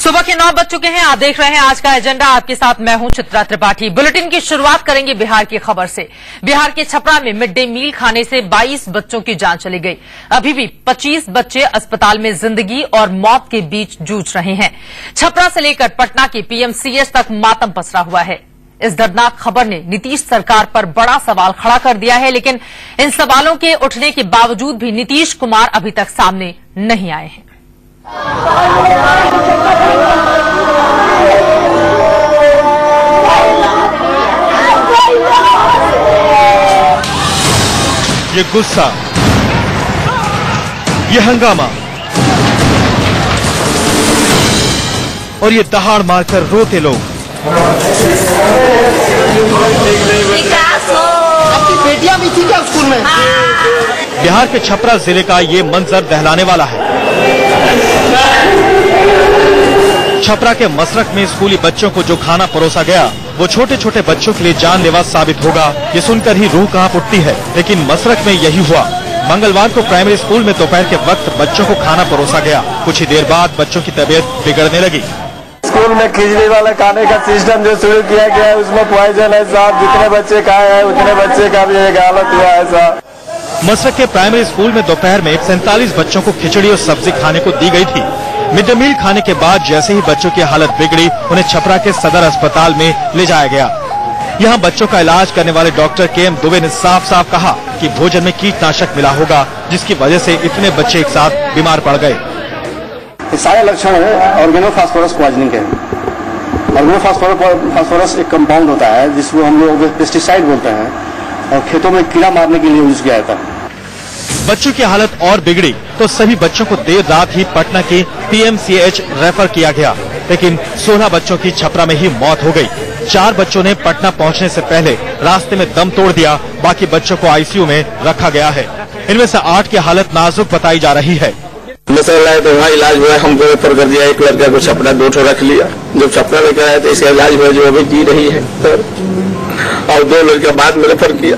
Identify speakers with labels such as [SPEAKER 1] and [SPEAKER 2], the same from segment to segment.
[SPEAKER 1] सुबह के 9 बज चुके हैं। आप देख रहे हैं आज का एजेंडा। आपके साथ मैं हूं चित्रा त्रिपाठी। बुलेटिन की शुरुआत करेंगे बिहार की खबर से। बिहार के छपरा में मिड डे मील खाने से 22 बच्चों की जान चली गई। अभी भी 25 बच्चे अस्पताल में जिंदगी और मौत के बीच जूझ रहे हैं। छपरा से लेकर पटना के पीएमसीएच तक मातम पसरा हुआ है। इस दर्दनाक खबर ने नीतीश सरकार पर बड़ा सवाल खड़ा कर दिया है, लेकिन इन सवालों के उठने के बावजूद भी नीतीश कुमार अभी तक सामने नहीं आए हैं।
[SPEAKER 2] ये गुस्सा, ये हंगामा और ये दहाड़ मारकर रोते लोग।
[SPEAKER 3] आपकी बेटियां भी थी क्या स्कूल में?
[SPEAKER 2] बिहार के छपरा जिले का ये मंजर दहलाने वाला है। छपरा के मसरख में स्कूली बच्चों को जो खाना परोसा गया वो छोटे छोटे बच्चों के लिए जानलेवा साबित होगा, ये सुनकर ही रूह कांप उठती है। लेकिन मसरख में यही हुआ। मंगलवार को प्राइमरी स्कूल में दोपहर के वक्त बच्चों को खाना परोसा गया। कुछ ही देर बाद बच्चों की तबीयत बिगड़ने लगी।
[SPEAKER 4] स्कूल में खिचड़ी वाला खाने का सिस्टम जो शुरू किया गया है उसमें पॉइजन है साहब। जितने बच्चे खाए हैं उतने बच्चे का भी एक हालत हुआ है साहब।
[SPEAKER 2] मसरख के प्राइमरी स्कूल में दोपहर में 47 बच्चों को खिचड़ी और सब्जी खाने को दी गई थी। मिड डे मील खाने के बाद जैसे ही बच्चों की हालत बिगड़ी, उन्हें छपरा के सदर अस्पताल में ले जाया गया। यहाँ बच्चों का इलाज करने वाले डॉक्टर केएम दुबे ने साफ साफ कहा कि भोजन में कीटनाशक मिला होगा, जिसकी वजह से इतने बच्चे एक साथ बीमार पड़ गए।
[SPEAKER 4] ये सारे लक्षण है ऑर्गेनोफॉस्फोरस पॉइजनिंग के। ऑर्गेनोफॉस्फोरस एक कंपाउंड होता है जिसको हम लोग पेस्टिसाइड बोलते हैं और खेतों में कीड़ा मारने के लिए यूज किया जाता है।
[SPEAKER 2] बच्चों की हालत और बिगड़ी तो सभी बच्चों को देर रात ही पटना के पीएमसीएच रेफर किया गया, लेकिन 16 बच्चों की छपरा में ही मौत हो गई। 4 बच्चों ने पटना पहुंचने से पहले रास्ते में दम तोड़ दिया। बाकी बच्चों को आईसीयू में रखा गया है। इनमें से 8 की हालत नाजुक बताई जा रही है।
[SPEAKER 5] मसला तो वहाँ इलाज हुआ, हमको रेफर कर दिया। एक लड़का को छपरा 2 ठो रख लिया। जब छपरा में कराया तो इसका इलाज हुआ, जो अभी जी रही है। और 2 लड़के बाद में रेफर किया।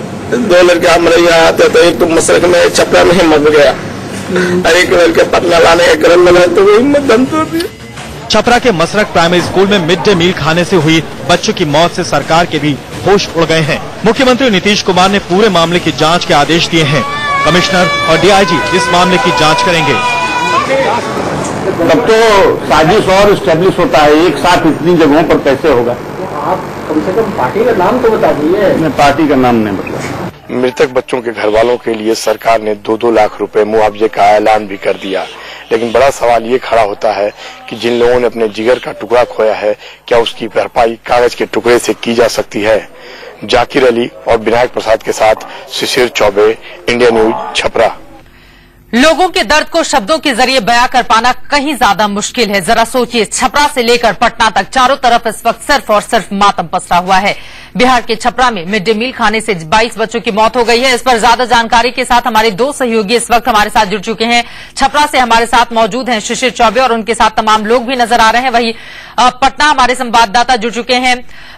[SPEAKER 5] 2 लड़के हमारे यहाँ आते तो एक तो मसरख में छपरा में ही मर गया और एक लड़के पटना लाने का क्रम बना तो वो हिम्मत दम तोड़ दिया।
[SPEAKER 2] छपरा के मसरख प्राइमरी स्कूल में मिड डे मील खाने से हुई बच्चों की मौत से सरकार के भी होश उड़ गए हैं। मुख्यमंत्री नीतीश कुमार ने पूरे मामले की जांच के आदेश दिए हैं। कमिश्नर और डीआईजी इस मामले की जांच करेंगे।
[SPEAKER 6] तब तो साजिश और स्टैब्लिश होता है। एक साथ इतनी जगहों पर कैसे होगा?
[SPEAKER 3] आप कम से कम पार्टी का नाम तो बता दीजिए।
[SPEAKER 6] पार्टी का नाम नहीं बता।
[SPEAKER 5] मृतक बच्चों के घर वालों के लिए सरकार ने 2-2 लाख रुपए मुआवजे का ऐलान भी कर दिया। लेकिन बड़ा सवाल ये खड़ा होता है कि जिन लोगों ने अपने जिगर का टुकड़ा खोया है, क्या उसकी भरपाई कागज के टुकड़े से की जा सकती है? जाकिर अली और विनायक प्रसाद के साथ शिशिर चौबे, इंडिया न्यूज, छपरा।
[SPEAKER 1] लोगों के दर्द को शब्दों के जरिए बयां कर पाना कहीं ज्यादा मुश्किल है। जरा सोचिए, छपरा से लेकर पटना तक चारों तरफ इस वक्त सिर्फ और सिर्फ मातम पसरा हुआ है। बिहार के छपरा में मिड डे मील खाने से 22 बच्चों की मौत हो गई है। इस पर ज्यादा जानकारी के साथ हमारे 2 सहयोगी इस वक्त हमारे साथ जुड़ चुके हैं। छपरा से हमारे साथ मौजूद हैं शिशिर चौबे और उनके साथ तमाम लोग भी नजर आ रहे हैं। वहीं पटना हमारे संवाददाता जुड़ चुके हैं।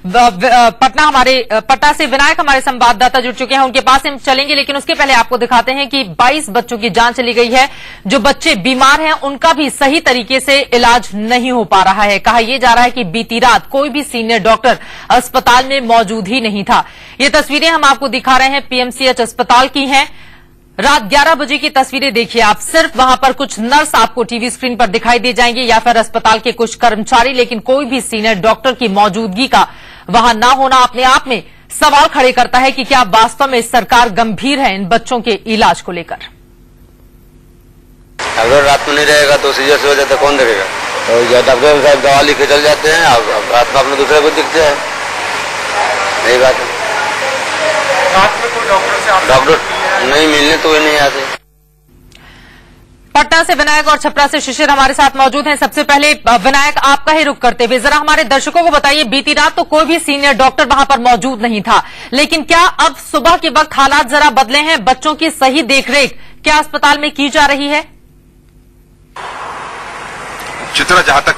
[SPEAKER 1] पटना से विनायक हमारे संवाददाता जुड़ चुके हैं। उनके पास हम चलेंगे, लेकिन उसके पहले आपको दिखाते हैं कि 22 बच्चों की जान चली गई है। जो बच्चे बीमार हैं उनका भी सही तरीके से इलाज नहीं हो पा रहा है। कहा यह जा रहा है कि बीती रात कोई भी सीनियर डॉक्टर अस्पताल में मौजूद ही नहीं था। ये तस्वीरें हम आपको दिखा रहे हैं पीएमसीएच अस्पताल की हैं। रात 11 बजे की तस्वीरें देखिए आप। सिर्फ वहां पर कुछ नर्स आपको टीवी स्क्रीन पर दिखाई दे जाएंगे या फिर अस्पताल के कुछ कर्मचारी, लेकिन कोई भी सीनियर डॉक्टर की मौजूदगी का वहां ना होना अपने आप में सवाल खड़े करता है कि क्या वास्तव में सरकार गंभीर है इन बच्चों के इलाज को लेकर।
[SPEAKER 7] अगर रात में नहीं रहेगा तो सीरियस हो जाता, कौन देखेगा? और डॉक्टर साहब दवा लिख के चल जाते हैं, अब रात में अपने दूसरे को दिखते हैं। यही बात है।
[SPEAKER 3] रात में कोई
[SPEAKER 7] डॉक्टर नहीं मिलने तो वे नहीं आते।
[SPEAKER 1] पटना से विनायक और छपरा से शिशिर हमारे साथ मौजूद हैं। सबसे पहले विनायक, आपका ही रुख करते हुए जरा हमारे दर्शकों को बताइए, बीती रात तो कोई भी सीनियर डॉक्टर वहां पर मौजूद नहीं था, लेकिन क्या अब सुबह के वक्त हालात जरा बदले हैं? बच्चों की सही देखरेख क्या अस्पताल में की जा रही है?
[SPEAKER 8] चित्रा, जहां तक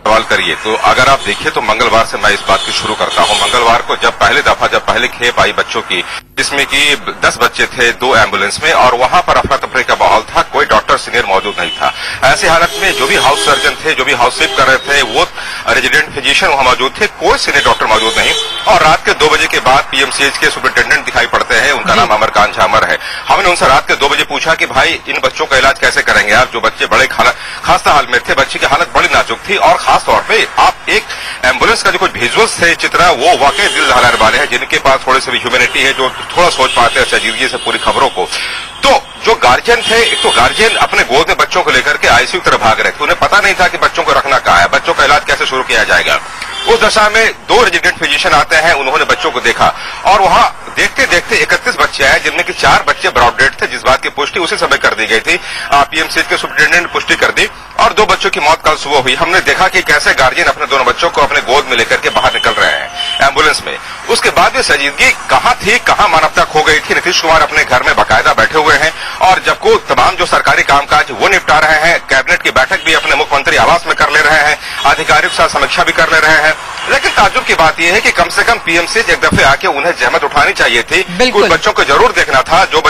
[SPEAKER 8] सवाल करिए तो अगर आप देखिए तो मंगलवार से मैं इस बात की शुरू करता हूं। मंगलवार को जब पहले खेप आई बच्चों की, जिसमें कि 10 बच्चे थे 2 एम्बुलेंस में, और वहां पर अफरा तफरी का माहौल था। कोई डॉक्टर सीनियर मौजूद नहीं था। ऐसी हालत में जो भी हाउस सर्जन थे, जो भी हाउस स्वीप कर रहे थे, वो रेजिडेंट फिजिशियन वहां मौजूद थे, कोई सीनियर डॉक्टर मौजूद नहीं। और रात के 2 बजे के बाद पीएमसीएच के सुपरिटेंडेंट दिखाई पड़ते हैं, उनका नाम अमरकांत झामर है। हमने उनसे रात के 2 बजे पूछा कि भाई इन बच्चों का इलाज कैसे करेंगे आप, जो बच्चे बड़े खासा हाल में थे, बच्चे की हालत बड़ी नाजुक थी, और खास तौर पे आप एक एम्बुलेंस का जो कुछ विजुअल्स थे, चित्र, वो वाकई दिल दहलाने वाले हैं, जिनके पास थोड़ी सी भी ह्यूमैनिटी है, जो थोड़ा सोच पाते हैं संजीदगी से पूरी खबरों को। तो जो गार्जियन थे, एक तो गार्जियन अपने गोद में बच्चों को लेकर के आईसीयू की तरफ भाग रहे थे, उन्हें पता नहीं था कि बच्चों को रखना कहाँ है, बच्चों का इलाज कैसे शुरू किया जाएगा। उस दशा में 2 रेजिडेंट फिजिशियन आते हैं, उन्होंने बच्चों को देखा और वहां देखते देखते 31 बच्चे आए, जिनमें कि 4 बच्चे ब्रॉड डेड थे, जिस बात की पुष्टि उसी समय कर दी गई थी। पीएमसीएच के सुपरिटेंडेंट ने पुष्टि कर दी और 2 बच्चों की मौत कल सुबह हुई। हमने देखा कि कैसे गार्जियन अपने दोनों बच्चों को अपने गोद में लेकर के बाहर निकल रहे हैं एम्बुलेंस में। उसके बाद भी संजीदगी कहां थी, कहां मानवता खो गई थी। नीतीश कुमार अपने घर में बाकायदा बैठे हुए हैं और जबकि तमाम जो सरकारी कामकाज वो निपटा रहे हैं, कैबिनेट की बैठक भी अपने मुख्यमंत्री आवास में कर ले रहे हैं, अधिकारियों के साथ समीक्षा भी कर ले रहे हैं। लेकिन ताज्जुब की बात यह है कि कम से कम पीएमसीएच एक दफे आके उन्हें जहमत उठानी चाहिए थी। कुछ बच्चों को जरूर देखना था, जो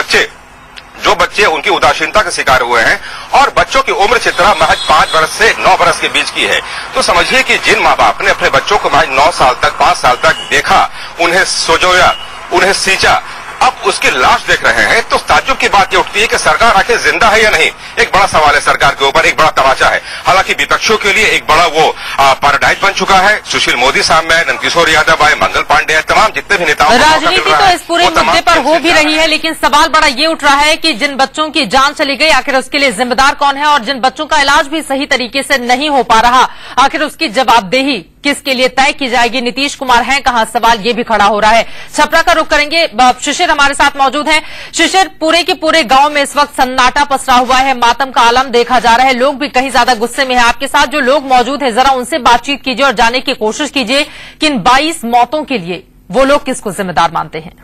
[SPEAKER 8] बच्चे उनकी उदासीनता का शिकार हुए हैं, और बच्चों की उम्र चित्रा महज 5 वर्ष से 9 वर्ष के बीच की है। तो समझिए कि जिन माँ बाप ने अपने बच्चों को महज 9 साल तक, 5 साल तक देखा, उन्हें सोजोया, उन्हें सींचा, अब उसकी लाश देख रहे हैं, तो ताज्जुब की बात ये उठती है कि सरकार आखिर जिंदा है या नहीं। एक बड़ा सवाल है सरकार के ऊपर, एक बड़ा तमाचा है। हालांकि विपक्षियों के लिए एक बड़ा वो पैराडाइज बन चुका है। सुशील मोदी सामने आए, नंदकिशोर यादव आए, मंगल पांडे आए, तमाम जितने भी नेताओं,
[SPEAKER 1] राजनीति तो इस पूरे मुद्दे पर हो भी रही है, लेकिन सवाल बड़ा ये उठ रहा है कि जिन बच्चों की जान चली गई, आखिर उसके लिए जिम्मेदार कौन है, और जिन बच्चों का इलाज भी सही तरीके से नहीं हो पा रहा, आखिर उसकी जवाबदेही किसके लिए तय की जाएगी। नीतीश कुमार हैं कहां, सवाल ये भी खड़ा हो रहा है। छपरा का रुख करेंगे, शिशिर हमारे साथ मौजूद हैं। शिशिर, पूरे के पूरे गांव में इस वक्त सन्नाटा पसरा हुआ है, मातम का आलम देखा जा रहा है, लोग भी कहीं ज्यादा गुस्से में हैं। आपके साथ जो लोग मौजूद हैं, जरा उनसे बातचीत कीजिए और जानने की कोशिश कीजिए कि इन 22 मौतों के लिए वो लोग किसको जिम्मेदार मानते हैं।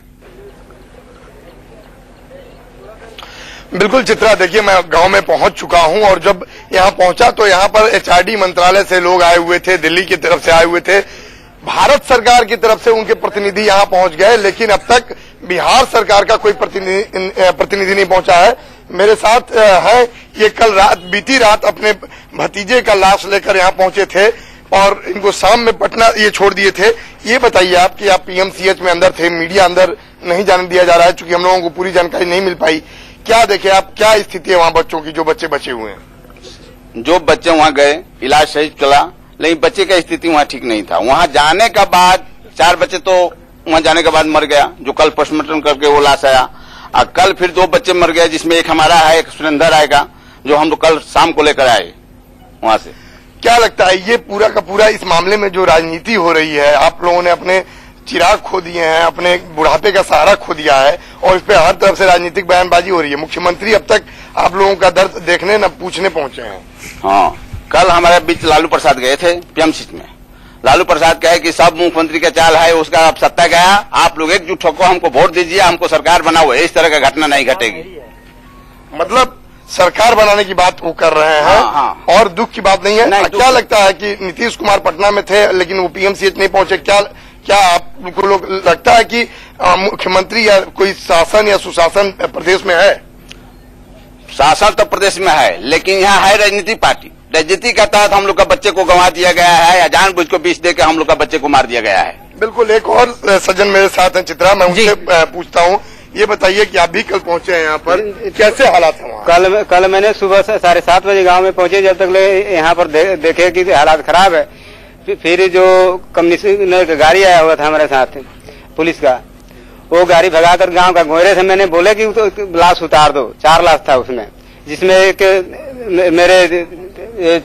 [SPEAKER 5] बिल्कुल चित्रा, देखिए मैं गांव में पहुंच चुका हूं और जब यहां पहुंचा तो यहां पर एचआरडी मंत्रालय से लोग आए हुए थे, दिल्ली की तरफ से आए हुए थे, भारत सरकार की तरफ से उनके प्रतिनिधि यहां पहुंच गए, लेकिन अब तक बिहार सरकार का कोई प्रतिनिधि नहीं पहुंचा है। मेरे साथ है, ये कल रात, बीती रात अपने भतीजे का लाश लेकर यहां पहुंचे थे और इनको शाम में पटना ये छोड़ दिए थे। ये बताइए आप कि आप पीएमसीएच में अंदर थे, मीडिया अंदर नहीं जाने दिया जा रहा है, चूंकि हम लोगों को पूरी जानकारी नहीं मिल पाई। क्या देखे आप, क्या स्थिति है वहाँ बच्चों की, जो बच्चे बचे हुए हैं?
[SPEAKER 6] जो बच्चे वहाँ गए, इलाज सही चला, लेकिन बच्चे का स्थिति वहाँ ठीक नहीं था। वहाँ जाने के बाद 4 बच्चे तो वहाँ जाने के बाद मर गया, जो कल पोस्टमार्टम करके वो लाश आया, और कल फिर 2 बच्चे मर गए, जिसमें एक हमारा है, एक सुरेंद्र आएगा, जो हम लोग कल शाम को लेकर आए वहाँ से।
[SPEAKER 5] क्या लगता है ये पूरा का पूरा इस मामले में जो राजनीति हो रही है, आप लोगों ने अपने चिराग खो दिए हैं, अपने बुढ़ापे का सहारा खो दिया है और इस पे हर तरफ से राजनीतिक बयानबाजी हो रही है। मुख्यमंत्री अब तक आप लोगों का दर्द देखने न पूछने पहुंचे हैं।
[SPEAKER 6] हाँ, कल हमारे बीच लालू प्रसाद गए थे पीएमसीएच में। लालू प्रसाद कहे कि सब मुख्यमंत्री का चाल है, उसका अब सत्ता गया, आप लोग एकजुट होकर हमको वोट दीजिए, हमको सरकार बनाओ, इस तरह का घटना नहीं घटेगी।
[SPEAKER 5] मतलब सरकार बनाने की बात वो कर रहे हैं। हाँ। और दुख की बात नहीं है। नहीं, क्या लगता है कि नीतीश कुमार पटना में थे लेकिन वो पीएमसीएच नहीं पहुंचे, क्या आपको लोग लगता है कि मुख्यमंत्री या कोई शासन या सुशासन प्रदेश में है?
[SPEAKER 6] शासन तो प्रदेश में है, लेकिन यहाँ है राजनीतिक पार्टी, राजनीति के तहत हम लोग का बच्चे को गंवा दिया गया है, या जानबूझ को बीच देकर हम लोग का बच्चे को मार दिया गया है।
[SPEAKER 5] बिल्कुल, एक और सज्जन मेरे साथ है चित्रा, मैं उनसे पूछता हूँ, ये बताइए कि आप भी कल पहुंचे हैं यहाँ पर, कैसे हालात हैं वहाँ?
[SPEAKER 9] कल मैंने सुबह 7:30 बजे गांव में पहुंचे, जब तक यहाँ पर देखे कि हालात खराब है, फिर जो कम्युनिस्ट का गाड़ी आया हुआ था हमारे साथ पुलिस का, वो गाड़ी भगाकर गांव का गोयरे से मैंने बोले कि तो लाश उतार दो। 4 लाश था उसमें, जिसमें एक मेरे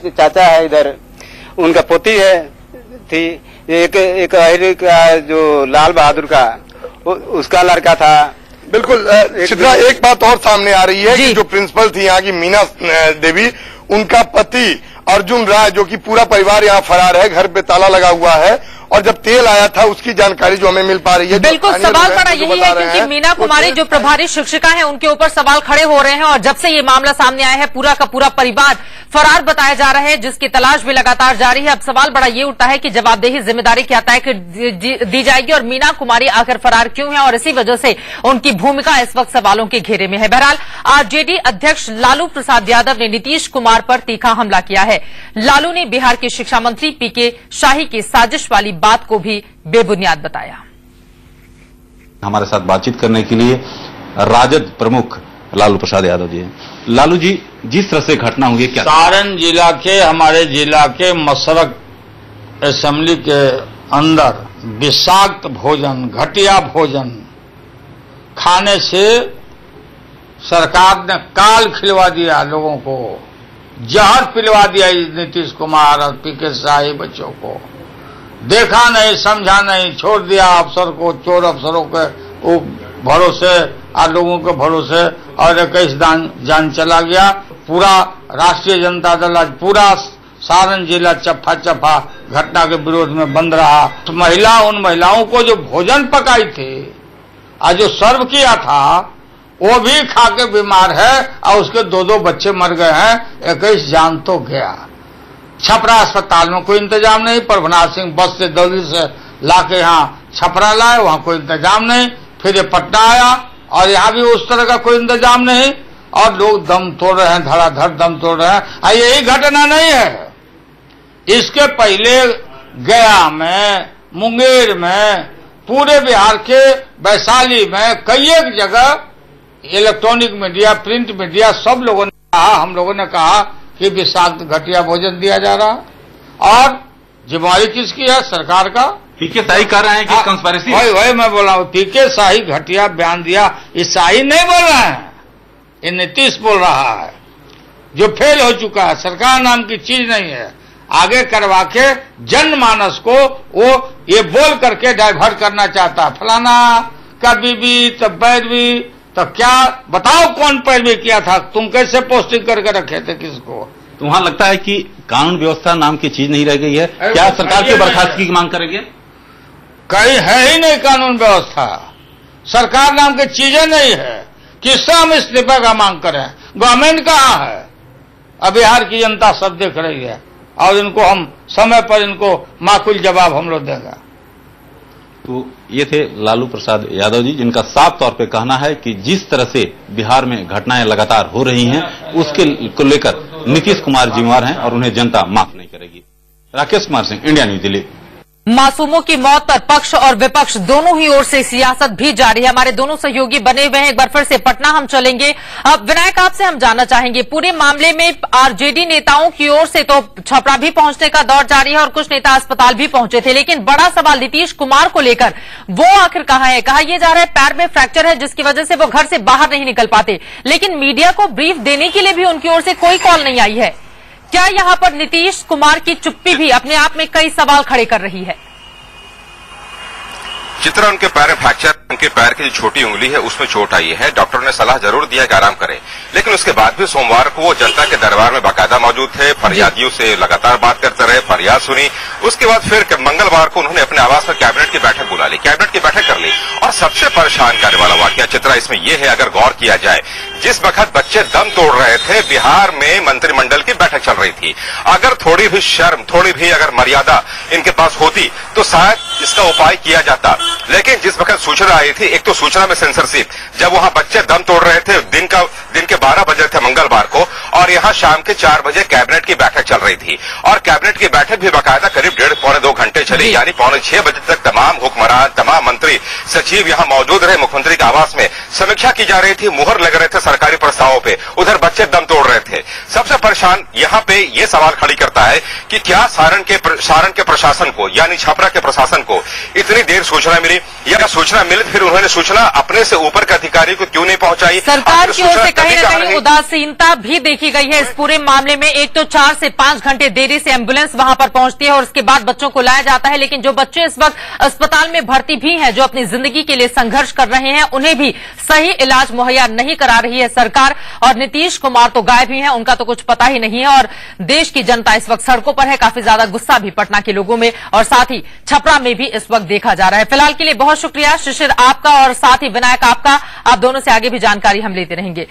[SPEAKER 9] चाचा है इधर, उनका पोती है थी, एक अहिर का जो लाल बहादुर का उसका लड़का था।
[SPEAKER 5] बिल्कुल चित्रा, एक बात और सामने आ रही है कि जो प्रिंसिपल थी यहाँ की मीना देवी, उनका पति अर्जुन राय, जो कि पूरा परिवार यहाँ फरार है, घर पे ताला लगा हुआ है और जब तेल आया था उसकी जानकारी जो हमें मिल पा रही है।
[SPEAKER 1] बिल्कुल, सवाल बड़ा यही है क्योंकि मीना कुमारी जो प्रभारी शिक्षिका हैं उनके ऊपर सवाल खड़े हो रहे हैं और जब से ये मामला सामने आया है पूरा का पूरा परिवार फरार बताया जा रहा है, जिसकी तलाश भी लगातार जारी है। अब सवाल बड़ा ये उठता है कि जवाबदेही जिम्मेदारी क्या तय दी जाएगी और मीना कुमारी आखिर फरार क्यों है और इसी वजह से उनकी भूमिका इस वक्त सवालों के घेरे में है। बहरहाल आरजेडी अध्यक्ष लालू प्रसाद यादव ने नीतीश कुमार पर तीखा हमला किया है। लालू ने बिहार के शिक्षा मंत्री पीके शाही की साजिश वाली बात को भी बेबुनियाद बताया।
[SPEAKER 10] हमारे साथ बातचीत करने के लिए राजद प्रमुख लालू प्रसाद यादव जी हैं। लालू जी, जिस तरह से घटना हुई क्या?
[SPEAKER 11] सारण जिला के हमारे जिला के मसरक असेंबली के अंदर विषाक्त भोजन, घटिया भोजन खाने से सरकार ने काल खिलवा दिया, लोगों को जहर पिलवा दिया नीतीश कुमार और पीके शाही बच्चों को। देखा नहीं, समझा नहीं, छोड़ दिया अफसर को, चोर अफसरों के भरोसे और लोगों के भरोसे और 21 जान चला गया। पूरा राष्ट्रीय जनता दल आज पूरा सारण जिला चप्पा चप्पा घटना के विरोध में बंद रहा। तो उन महिलाओं को जो भोजन पकाई थी और जो सर्व किया था वो भी खा के बीमार है और उसके 2 बच्चे मर गए हैं, 21 जान तो गया। छपरा अस्पताल में कोई इंतजाम नहीं, प्रभुनाथ सिंह बस से दिल्ली से लाके यहाँ छपरा लाए, वहां कोई इंतजाम नहीं। फिर ये पटना आया और यहाँ भी उस तरह का कोई इंतजाम नहीं और लोग दम तोड़ रहे हैं, धड़ाधड़ दम तोड़ रहे हैं। यही घटना नहीं है, इसके पहले गया में, मुंगेर में, पूरे बिहार के वैशाली में कई एक जगह इलेक्ट्रॉनिक मीडिया, प्रिंट मीडिया सब लोगों ने कहा, हम लोगों ने कहा कि विषाक्त घटिया भोजन दिया जा रहा और जिम्मेवारी किसकी है? सरकार का।
[SPEAKER 10] पीके शाही कह रहे हैं कि कंस्पिरेसी।
[SPEAKER 11] वही मैं बोल रहा हूँ, पीके शाही घटिया बयान दिया। ये शाही नहीं बोल रहा है, ये नीतीश बोल रहा है जो फेल हो चुका है। सरकार नाम की चीज नहीं है। आगे करवा के जनमानस को वो ये बोल करके डाइवर्ट करना चाहता है, फलाना का बीबी तो पैरवी, तो क्या बताओ कौन पैरवी किया था? तुम कैसे पोस्टिंग करके रखे थे किसको?
[SPEAKER 10] तो वहां लगता है कि कानून व्यवस्था नाम की चीज नहीं रह गई है। क्या सरकार की बर्खास्तगी की मांग करेंगे?
[SPEAKER 11] कहीं है ही नहीं कानून व्यवस्था, सरकार नाम की चीजें नहीं है। किससे हम इस्तीफे का मांग करें? गवर्नमेंट कहाँ है? अब बिहार की जनता सब देख रही है और इनको हम समय पर इनको माकूल जवाब हम लोग देंगे।
[SPEAKER 10] तो ये थे लालू प्रसाद यादव जी, जिनका साफ तौर पे कहना है कि जिस तरह से बिहार में घटनाएं लगातार हो रही हैं उसके को लेकर नीतीश कुमार जिम्मेवार हैं और उन्हें जनता माफ नहीं करेगी। Rakesh Kumar Singh, India news Delhi.
[SPEAKER 1] मासूमों की मौत पर पक्ष और विपक्ष दोनों ही ओर से सियासत भी जारी है। हमारे दोनों सहयोगी बने हुए हैं। एक बार फिर से पटना हम चलेंगे। अब विनायक, आपसे हम जानना चाहेंगे, पूरे मामले में आरजेडी नेताओं की ओर से तो छपरा भी पहुंचने का दौर जारी है और कुछ नेता अस्पताल भी पहुंचे थे, लेकिन बड़ा सवाल नीतीश कुमार को लेकर वो आखिर कहां है? कहा यह जा रहा है पैर में फ्रैक्चर है जिसकी वजह से वो घर से बाहर नहीं निकल पाते, लेकिन मीडिया को ब्रीफ देने के लिए भी उनकी ओर से कोई कॉल नहीं आई है। क्या यहां पर नीतीश कुमार की चुप्पी भी अपने आप में कई सवाल खड़े कर रही है?
[SPEAKER 8] चित्रा, उनके पैर में फ्रैक्चर, उनके पैर की जो छोटी उंगली है उसमें चोट आई है। डॉक्टर ने सलाह जरूर दिया कि आराम करें, लेकिन उसके बाद भी सोमवार को वो जनता के दरबार में बाकायदा मौजूद थे, फरियादियों से लगातार बात करते रहे, फरियाद सुनी। उसके बाद फिर मंगलवार को उन्होंने अपने आवास पर कैबिनेट की बैठक बुला ली, कैबिनेट की बैठक कर ली। और सबसे परेशान करने वाला वाकया चित्रा इसमें यह है, अगर गौर किया जाए, जिस वक्त बच्चे दम तोड़ रहे थे, बिहार में मंत्रिमंडल की बैठक चल रही थी। अगर थोड़ी भी शर्म, थोड़ी भी अगर मर्यादा इनके पास होती तो शायद इसका उपाय किया जाता, लेकिन जिस वक्त सूचना आई थी, एक तो सूचना में सेंसरशिप, जब वहां बच्चे दम तोड़ रहे थे, दिन के 12 बजे थे मंगलवार को, और यहां शाम के 4 बजे कैबिनेट की बैठक चल रही थी। और कैबिनेट की बैठक भी बाकायदा करीब 1.5-2 घंटे चली, यानी 5:45 बजे तक तमाम हुक्मरान, तमाम मंत्री सचिव यहां मौजूद रहे। मुख्यमंत्री के आवास में समीक्षा की जा रही थी, मुहर लग रहे थे सरकारी प्रस्तावों पे, उधर बच्चे दम तोड़ रहे थे। सबसे परेशान यहां पे ये सवाल खड़ी करता है कि क्या सारण के प्रशासन को, यानी छपरा के प्रशासन को इतनी देर सूचना मिली, या सूचना मिली फिर उन्होंने सूचना अपने से ऊपर के अधिकारी को क्यों नहीं पहुंचाई?
[SPEAKER 1] सरकार की ओर से कहीं न कहीं उदासीनता भी देखी गई है इस पूरे मामले में। एक तो 4 से 5 घंटे देरी से एम्बुलेंस वहां पर पहुंचती है और उसके बाद बच्चों को लाया जाता आता है, लेकिन जो बच्चे इस वक्त अस्पताल में भर्ती भी हैं, जो अपनी जिंदगी के लिए संघर्ष कर रहे हैं, उन्हें भी सही इलाज मुहैया नहीं करा रही है सरकार। और नीतीश कुमार तो गायब ही हैं, उनका तो कुछ पता ही नहीं है। और देश की जनता इस वक्त सड़कों पर है, काफी ज्यादा गुस्सा भी पटना के लोगों में और साथ ही छपरा में भी इस वक्त देखा जा रहा है। फिलहाल के लिए बहुत शुक्रिया शिशिर आपका और साथ ही विनायक आपका। आप दोनों से आगे भी जानकारी हम लेते रहेंगे।